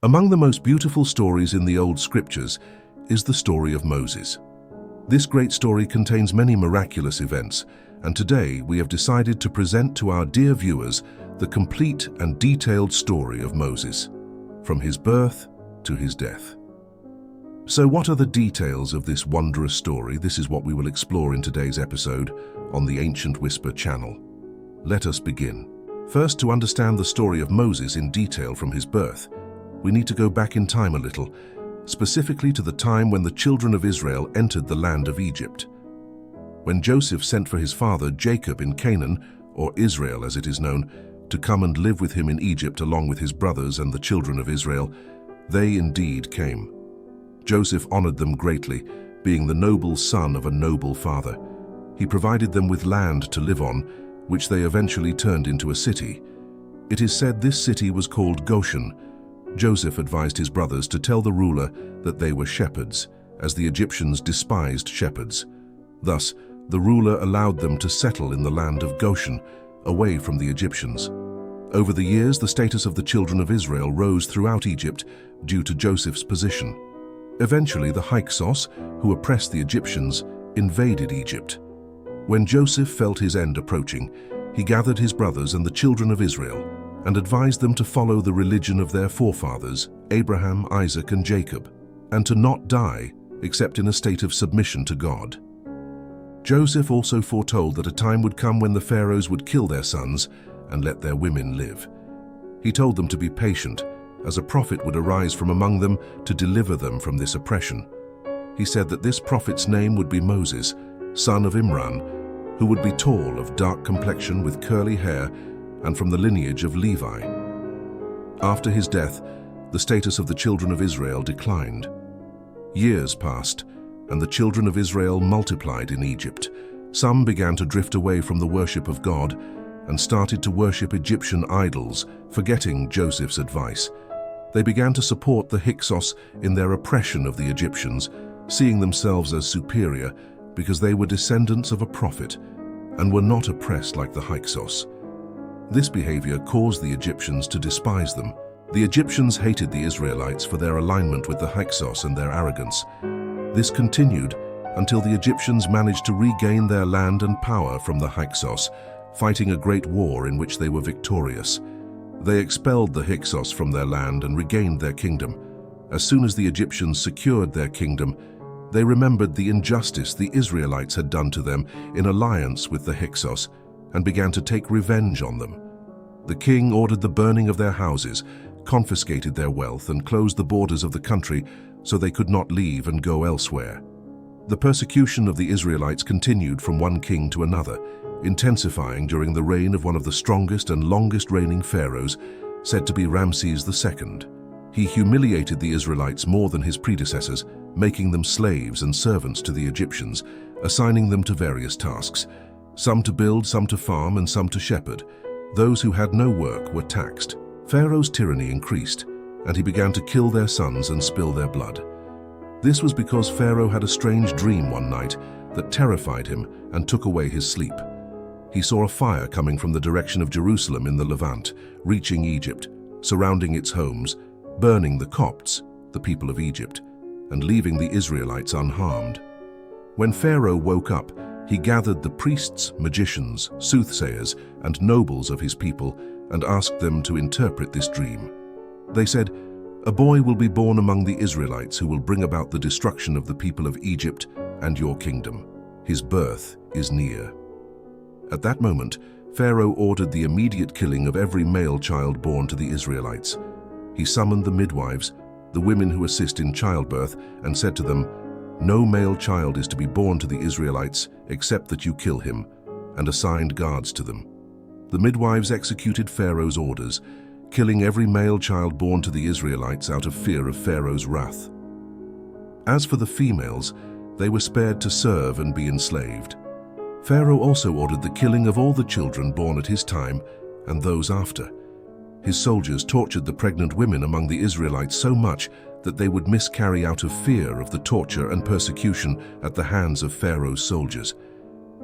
Among the most beautiful stories in the Old Scriptures is the story of Moses. This great story contains many miraculous events, and today we have decided to present to our dear viewers the complete and detailed story of Moses, from his birth to his death. So what are the details of this wondrous story? This is what we will explore in today's episode on the Ancient Whisper channel. Let us begin. First, to understand the story of Moses in detail from his birth, we need to go back in time a little, specifically to the time when the children of Israel entered the land of Egypt. When Joseph sent for his father Jacob in Canaan, or Israel as it is known, to come and live with him in Egypt along with his brothers and the children of Israel, they indeed came. Joseph honored them greatly, being the noble son of a noble father. He provided them with land to live on, which they eventually turned into a city. It is said this city was called Goshen. Joseph advised his brothers to tell the ruler that they were shepherds, as the Egyptians despised shepherds. Thus, the ruler allowed them to settle in the land of Goshen, away from the Egyptians. Over the years, the status of the children of Israel rose throughout Egypt due to Joseph's position. Eventually, the Hyksos, who oppressed the Egyptians, invaded Egypt. When Joseph felt his end approaching, he gathered his brothers and the children of Israel and advised them to follow the religion of their forefathers, Abraham, Isaac, and Jacob, and to not die except in a state of submission to God. Joseph also foretold that a time would come when the pharaohs would kill their sons and let their women live. He told them to be patient, as a prophet would arise from among them to deliver them from this oppression. He said that this prophet's name would be Moses, son of Imran, who would be tall, of dark complexion with curly hair, and from the lineage of Levi. After his death, the status of the children of Israel declined. Years passed, and the children of Israel multiplied in Egypt. Some began to drift away from the worship of God and started to worship Egyptian idols, forgetting Joseph's advice. They began to support the Hyksos in their oppression of the Egyptians, seeing themselves as superior because they were descendants of a prophet and were not oppressed like the Hyksos. This behavior caused the Egyptians to despise them. The Egyptians hated the Israelites for their alignment with the Hyksos and their arrogance. This continued until the Egyptians managed to regain their land and power from the Hyksos, fighting a great war in which they were victorious. They expelled the Hyksos from their land and regained their kingdom. As soon as the Egyptians secured their kingdom, they remembered the injustice the Israelites had done to them in alliance with the Hyksos and began to take revenge on them. The king ordered the burning of their houses, confiscated their wealth, and closed the borders of the country so they could not leave and go elsewhere. The persecution of the Israelites continued from one king to another, intensifying during the reign of one of the strongest and longest reigning pharaohs, said to be Ramses II. He humiliated the Israelites more than his predecessors, making them slaves and servants to the Egyptians, assigning them to various tasks, some to build, some to farm, and some to shepherd. Those who had no work were taxed. Pharaoh's tyranny increased, and he began to kill their sons and spill their blood. This was because Pharaoh had a strange dream one night that terrified him and took away his sleep. He saw a fire coming from the direction of Jerusalem in the Levant, reaching Egypt, surrounding its homes, burning the Copts, the people of Egypt, and leaving the Israelites unharmed. When Pharaoh woke up, he gathered the priests, magicians, soothsayers, and nobles of his people and asked them to interpret this dream. They said, "A boy will be born among the Israelites who will bring about the destruction of the people of Egypt and your kingdom. His birth is near." At that moment, Pharaoh ordered the immediate killing of every male child born to the Israelites. He summoned the midwives, the women who assist in childbirth, and said to them, "No male child is to be born to the Israelites except that you kill him," and assigned guards to them. The midwives executed Pharaoh's orders, killing every male child born to the Israelites out of fear of Pharaoh's wrath. As for the females, they were spared to serve and be enslaved. Pharaoh also ordered the killing of all the children born at his time and those after. His soldiers tortured the pregnant women among the Israelites so much that they would miscarry out of fear of the torture and persecution at the hands of Pharaoh's soldiers.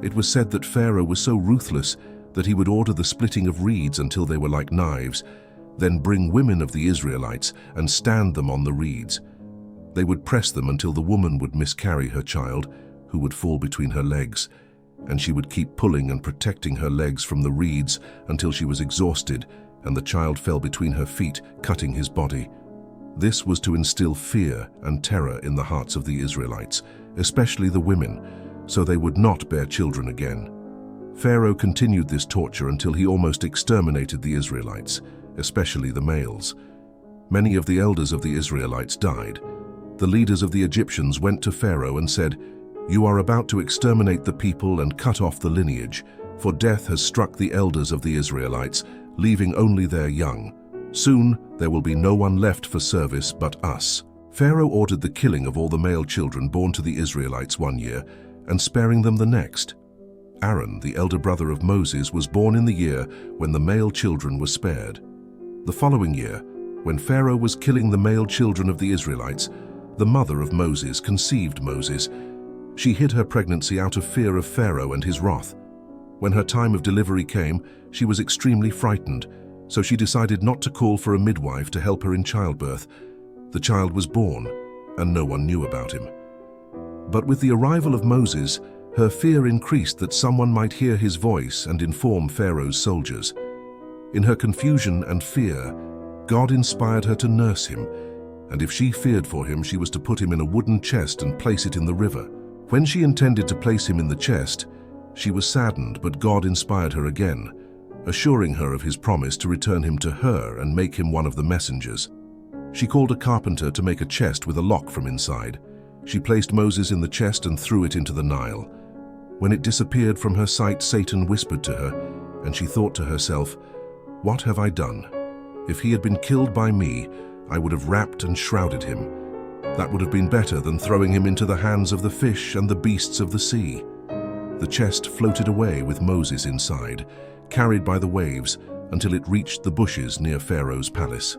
It was said that Pharaoh was so ruthless that he would order the splitting of reeds until they were like knives, Then bring women of the Israelites and stand them on the reeds. They would press them until the woman would miscarry her child, who would fall between her legs, and she would keep pulling and protecting her legs from the reeds until she was exhausted and the child fell between her feet, cutting his body. This was to instill fear and terror in the hearts of the Israelites, especially the women, so they would not bear children again. Pharaoh continued this torture until he almost exterminated the Israelites, especially the males. Many of the elders of the Israelites died. The leaders of the Egyptians went to Pharaoh and said, "You are about to exterminate the people and cut off the lineage, for death has struck the elders of the Israelites, leaving only their young. Soon there will be no one left for service but us." Pharaoh ordered the killing of all the male children born to the Israelites one year, and sparing them the next. Aaron, the elder brother of Moses, was born in the year when the male children were spared. The following year, when Pharaoh was killing the male children of the Israelites, the mother of Moses conceived Moses. She hid her pregnancy out of fear of Pharaoh and his wrath. When her time of delivery came, she was extremely frightened, so she decided not to call for a midwife to help her in childbirth. The child was born, and no one knew about him. But with the arrival of Moses, her fear increased that someone might hear his voice and inform Pharaoh's soldiers. In her confusion and fear, God inspired her to nurse him, and if she feared for him, she was to put him in a wooden chest and place it in the river. When she intended to place him in the chest, she was saddened, but God inspired her again, assuring her of his promise to return him to her and make him one of the messengers. She called a carpenter to make a chest with a lock from inside. She placed Moses in the chest and threw it into the Nile. When it disappeared from her sight, Satan whispered to her, and she thought to herself, "What have I done? If he had been killed by me, I would have wrapped and shrouded him. That would have been better than throwing him into the hands of the fish and the beasts of the sea." The chest floated away with Moses inside, carried by the waves until it reached the bushes near Pharaoh's palace.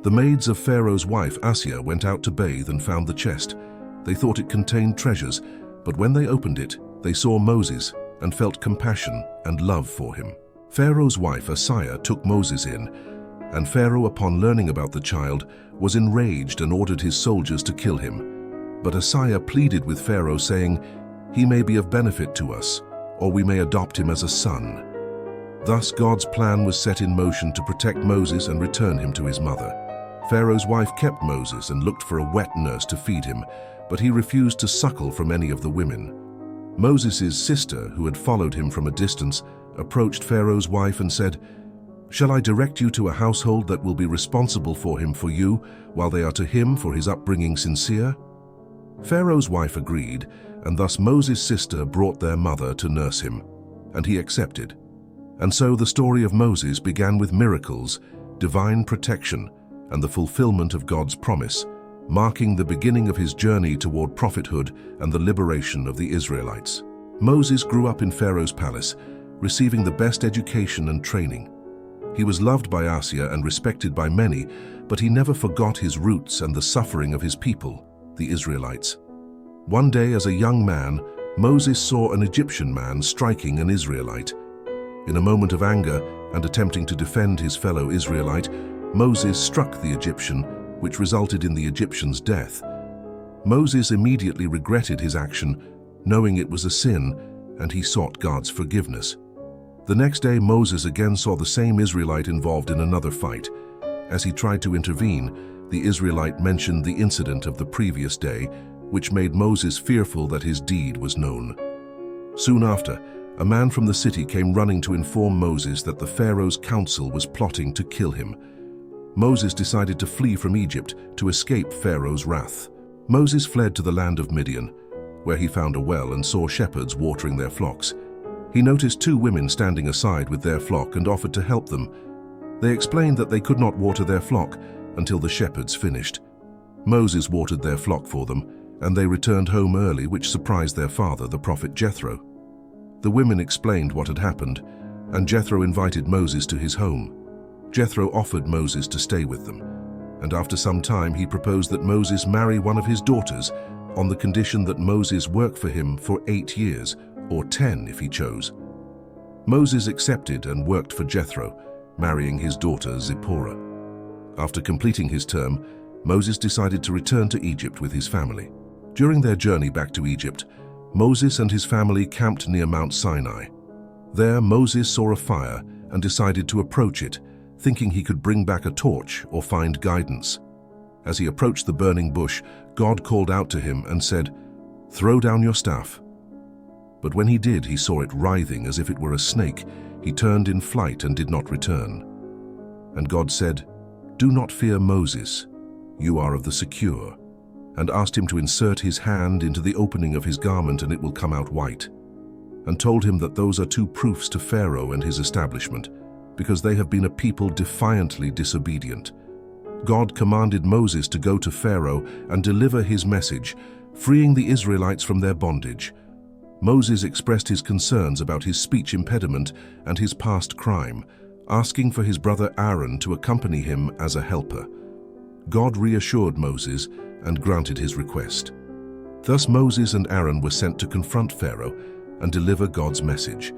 The maids of Pharaoh's wife Assia went out to bathe and found the chest. They thought it contained treasures, but when they opened it, they saw Moses and felt compassion and love for him. Pharaoh's wife Assia took Moses in, and Pharaoh, upon learning about the child, was enraged and ordered his soldiers to kill him. But Assia pleaded with Pharaoh, saying, "He may be of benefit to us, or we may adopt him as a son." Thus God's plan was set in motion to protect Moses and return him to his mother. Pharaoh's wife kept Moses and looked for a wet nurse to feed him, but he refused to suckle from any of the women. Moses' sister, who had followed him from a distance, approached Pharaoh's wife and said, "Shall I direct you to a household that will be responsible for him for you, while they are to him for his upbringing sincere?" Pharaoh's wife agreed, and thus Moses' sister brought their mother to nurse him, and he accepted. And so the story of Moses began with miracles, divine protection, and the fulfillment of God's promise, marking the beginning of his journey toward prophethood and the liberation of the Israelites. Moses grew up in Pharaoh's palace, receiving the best education and training. He was loved by Assia and respected by many, but he never forgot his roots and the suffering of his people, the Israelites. One day, as a young man, Moses saw an Egyptian man striking an Israelite. In a moment of anger and attempting to defend his fellow Israelite, Moses struck the Egyptian, which resulted in the Egyptian's death. Moses immediately regretted his action, knowing it was a sin, and he sought God's forgiveness. The next day, Moses again saw the same Israelite involved in another fight. As he tried to intervene, the Israelite mentioned the incident of the previous day, which made Moses fearful that his deed was known. Soon after, a man from the city came running to inform Moses that the Pharaoh's council was plotting to kill him. Moses decided to flee from Egypt to escape Pharaoh's wrath. Moses fled to the land of Midian, where he found a well and saw shepherds watering their flocks. He noticed two women standing aside with their flock and offered to help them. They explained that they could not water their flock until the shepherds finished. Moses watered their flock for them, and they returned home early, which surprised their father, the prophet Jethro. The women explained what had happened, and Jethro invited Moses to his home. Jethro offered Moses to stay with them, and after some time he proposed that Moses marry one of his daughters on the condition that Moses work for him for 8 years, or 10 if he chose. Moses accepted and worked for Jethro, marrying his daughter Zipporah. After completing his term, Moses decided to return to Egypt with his family. During their journey back to Egypt, Moses and his family camped near Mount Sinai. There, Moses saw a fire and decided to approach it, thinking he could bring back a torch or find guidance. As he approached the burning bush, God called out to him and said, "Throw down your staff." But when he did, he saw it writhing as if it were a snake. He turned in flight and did not return. And God said, "Do not fear, Moses, you are of the secure," and asked him to insert his hand into the opening of his garment and it will come out white, and told him that those are two proofs to Pharaoh and his establishment, because they have been a people defiantly disobedient. God commanded Moses to go to Pharaoh and deliver his message, freeing the Israelites from their bondage. Moses expressed his concerns about his speech impediment and his past crime, asking for his brother Aaron to accompany him as a helper. God reassured Moses and granted his request. Thus Moses and Aaron were sent to confront Pharaoh and deliver God's message,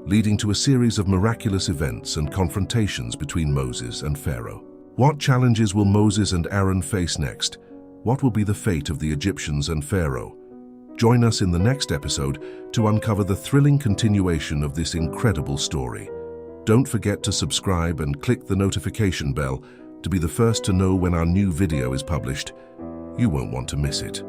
leading to a series of miraculous events and confrontations between Moses and Pharaoh. What challenges will Moses and Aaron face next? What will be the fate of the Egyptians and Pharaoh? Join us in the next episode to uncover the thrilling continuation of this incredible story. Don't forget to subscribe and click the notification bell to be the first to know when our new video is published. You won't want to miss it.